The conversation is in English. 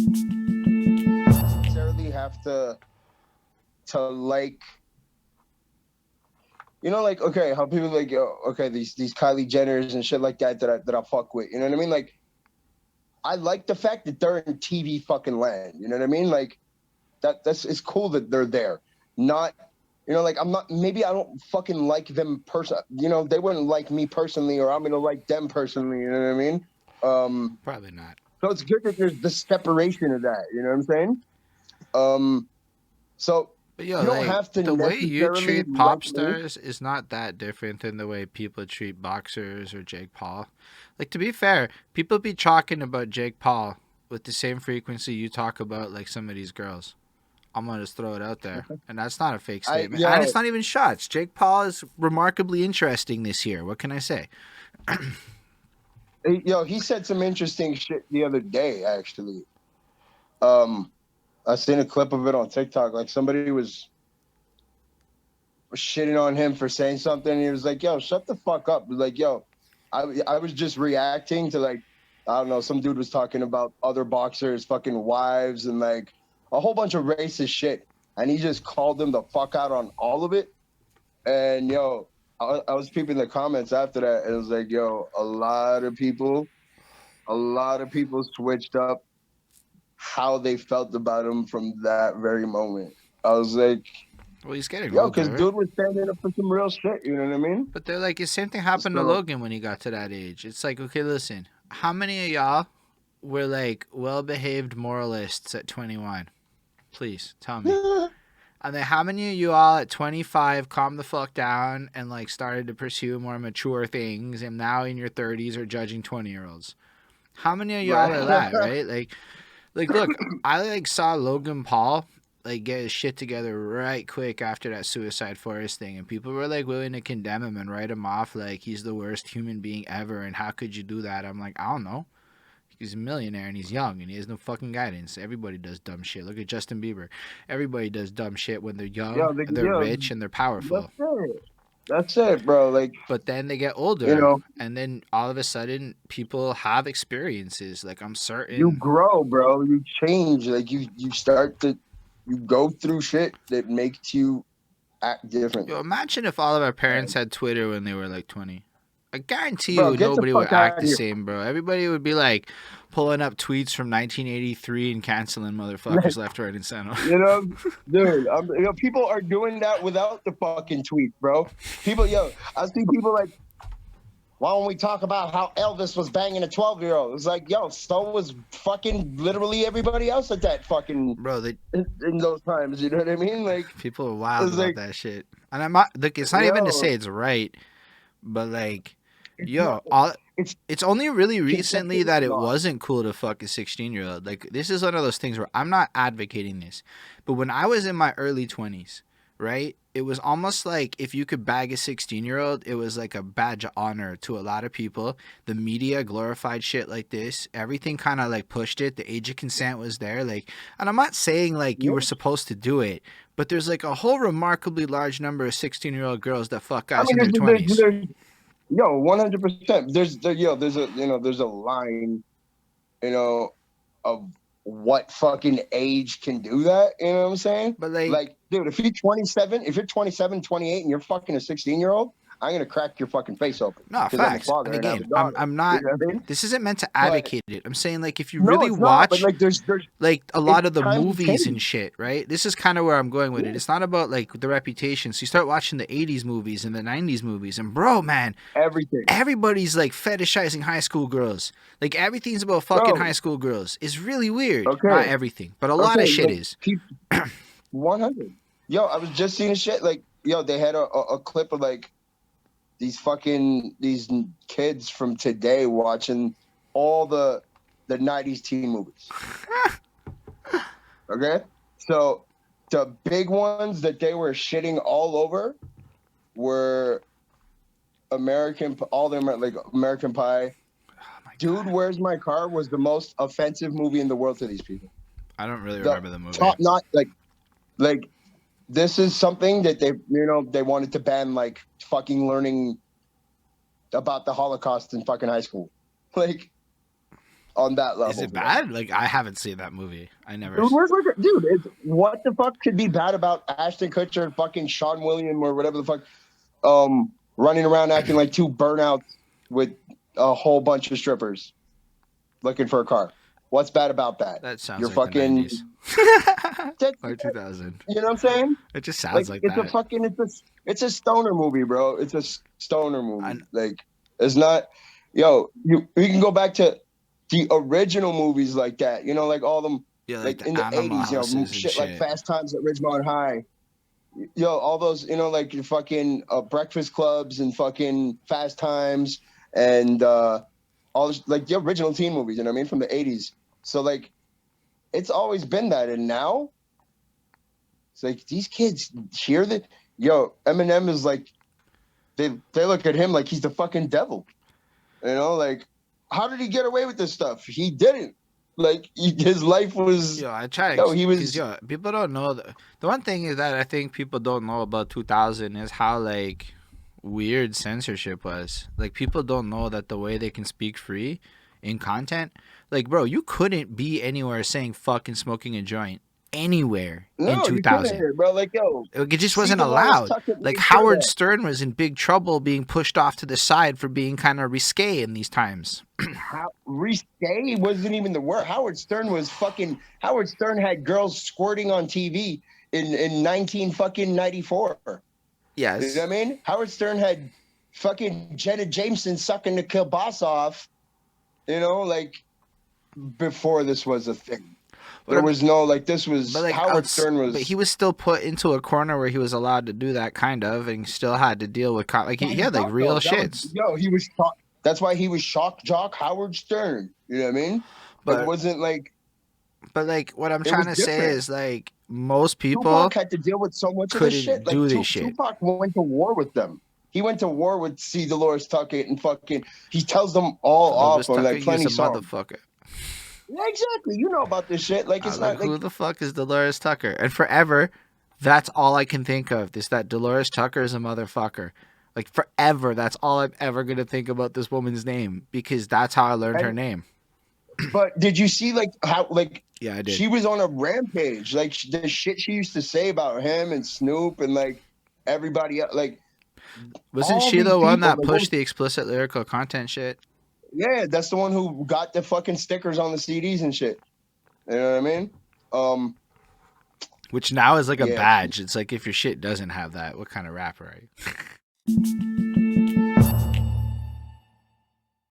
necessarily have to like, you know, like, okay, how people like, yo, okay, these Kylie Jenners and shit like that I fuck with. You know what I mean? Like, I like the fact that they're in TV fucking land. You know what I mean? Like, that's it's cool that they're there. Not, you know, like, I'm not, maybe I don't fucking like them you know, they wouldn't like me personally, or I'm gonna like them personally. You know what I mean? Probably not. So it's good that there's the separation of that. You know what I'm saying? Um, so But yo, you don't like have to the way you necessarily treat like pop me. stars is not that different than the way people treat boxers or Jake Paul. Like to be fair, people be talking about Jake Paul with the same frequency you talk about like some of these girls. I'm gonna just throw it out there, and that's not a fake statement, and it's Yo, not even shots. Jake Paul is remarkably interesting this year. What can I say? yo, he said some interesting shit the other day. Actually, um, I seen a clip of it on TikTok. Like somebody was shitting on him for saying something. And he was like, "Yo, shut the fuck up!" Like, "Yo, I was just reacting to like, I don't know, some dude was talking about other boxers' fucking wives and like a whole bunch of racist shit, and he just called them the fuck out on all of it. And yo, I was peeping the comments after that, and it was like, yo, a lot of people switched up how they felt about him from that very moment. I was like, Well, he's getting yo, because older, dude was standing up for some real shit. You know what I mean? but they're like the same thing happened to So Logan when he got to that age. It's like, okay, listen, how many of y'all were like well-behaved moralists at 21? Please tell me. And then how many of you all at 25 calmed the fuck down and like started to pursue more mature things and now in your 30s are judging 20-year-olds? How many of y'all are right. that, right? Like look, I like saw Logan Paul like get his shit together right quick after that Suicide Forest thing, and people were like willing to condemn him and write him off like he's the worst human being ever and how could you do that? I'm like, I don't know. He's a millionaire and he's young and he has no fucking guidance. Everybody does dumb shit. Look at Justin Bieber. Everybody does dumb shit when they're young, they're Yo, rich, and they're that's powerful. it. That's it, bro. Like, But then they get you older know, and then all of a sudden people have experiences. Like I'm you certain. grow, bro. You change. Like you start to you go through shit that makes you act Yo, differently. imagine if all of our parents And, had Twitter when they were like 20. I guarantee bro, you get the nobody would fuck out act of the here. same, bro. Everybody would be like pulling up tweets from 1983 and canceling motherfuckers Like, left, right, and center. you know, dude, you know, people are doing that without the fucking tweets, bro. People, yo, I see people like, why don't we talk about how Elvis was banging a 12-year-old? It's like, yo, so was fucking literally everybody else at that fucking Bro, they in those times. You know what I mean? Like, people are wild it's about like, that shit. And I'm not look, it's not even to yo, say it's right, but like, it's not. yo, all It's it's only really recently that conceptually it not. wasn't cool to fuck a 16-year-old. Like this is one of those things where I'm not advocating this. But when I was in my early 20s, right? It was almost like if you could bag a 16-year-old, it was like a badge of honor to a lot of people. The media glorified shit like this. Everything kind of like pushed it. The age of consent was there. Like, and I'm not saying like you Yeah. were supposed to do it, but there's like a whole remarkably large number of 16-year-old girls that fuck I guys mean, in their 20s. yo, 100%. There's a, you know, there's a line, you know, of what fucking age can do that. You know what I'm saying? But like, Like, dude, if you're 27, 28, and you're fucking a 16-year-old, I'm gonna crack your fucking face open no, because I'm a facts. father And and I have again, a I'm daughter. I'm You not know what I mean? this isn't meant to But advocate it. I'm saying like if you no, really it's not. But watch like, there's like a it lot of the times have movies and changed. shit, right? This is kind of where I'm going with it. Yeah. It's not about like the reputation. So you start watching the 80s movies and the 90s movies and bro, man, Everything, everybody's like fetishizing high school girls. Like everything's about fucking bro. high school girls. It's really weird. Okay, Not everything, but a lot okay. of shit Like, is. 100. Yo, I was just seeing shit. Like, yo, they had a clip of like these kids from today watching all the 90s teen movies. Okay? So the big ones that they were shitting all over were like American Pie. Oh my Dude, god. Where's My Car was the most offensive movie in the world to these people. I don't really The remember the movie. top notch, like this is something that they wanted to ban, like fucking learning about the Holocaust in fucking high school. Like on that level. Is it bro. bad? Like, I haven't seen that movie. I never. Dude, what the fuck could be bad about Ashton Kutcher and fucking Sean William or whatever the fuck, running around acting like two burnouts with a whole bunch of strippers looking for a car? What's bad about that? That sounds You're like fucking the 90s. Or 2000. You know what I'm saying? It just sounds like it's that. It's a stoner movie, bro. It's a stoner movie. I- Like, it's not, we can go back to the original movies like that. You know, like all them, Yeah, like the in the Animal 80s, Houses and shit like Fast Times at Ridgemont High. All those, like your fucking Breakfast Clubs and fucking Fast Times and all this, like the original teen movies, you know what I mean, from the 80s. So like, it's always been that, and now it's like these kids hear that. Eminem is like, they look at him like he's the fucking devil. Like, how did he get away with this stuff? He didn't. Like, his life was. I try. He was. People don't know the one thing is that I think people don't know about 2000 is how like weird censorship was. Like, people don't know that the way they can speak free in content. Like, bro, you couldn't be anywhere saying fucking smoking a joint anywhere in 2000, bro. Like, it just wasn't allowed. Like, Howard Stern was in big trouble being pushed off to the side for being kind of risque in these times. Risque wasn't even the word. Howard Stern had girls squirting on TV in 1994. Yes. You know what I mean? Howard Stern had fucking Jenna Jameson sucking the kielbasa off, like, before this was a thing. There was no, like, this was, like, Howard Stern was... But he was still put into a corner where he was allowed to do that, kind of, and he still had to deal with, like, he had, like, real shits. He was shocked. That's why he was shock jock Howard Stern. You know what I mean? But it wasn't, like... But, like, what I'm trying to say is, like, most people... Tupac had to deal with so much of this shit. Like, do this shit. Tupac went to war with them. He went to war with C. Dolores Tuckett and fucking... He tells them all off on, like, plenty songs. Motherfucker. Yeah, exactly. You know about this shit. Like, it's not like... Who the fuck is Dolores Tucker? And forever, that's all I can think of. Is that Dolores Tucker is a motherfucker. Like, forever, that's all I'm ever going to think about this woman's name. Because that's how I learned her name. But did you see, like, how, like... Yeah, I did. She was on a rampage. Like, the shit she used to say about him and Snoop and, like, everybody else. Like... Wasn't she the one that pushed the explicit lyrical content shit? Yeah, that's the one who got the fucking stickers on the CDs and shit. You know what I mean? Which now is like a badge. It's like, if your shit doesn't have that, what kind of rapper are you?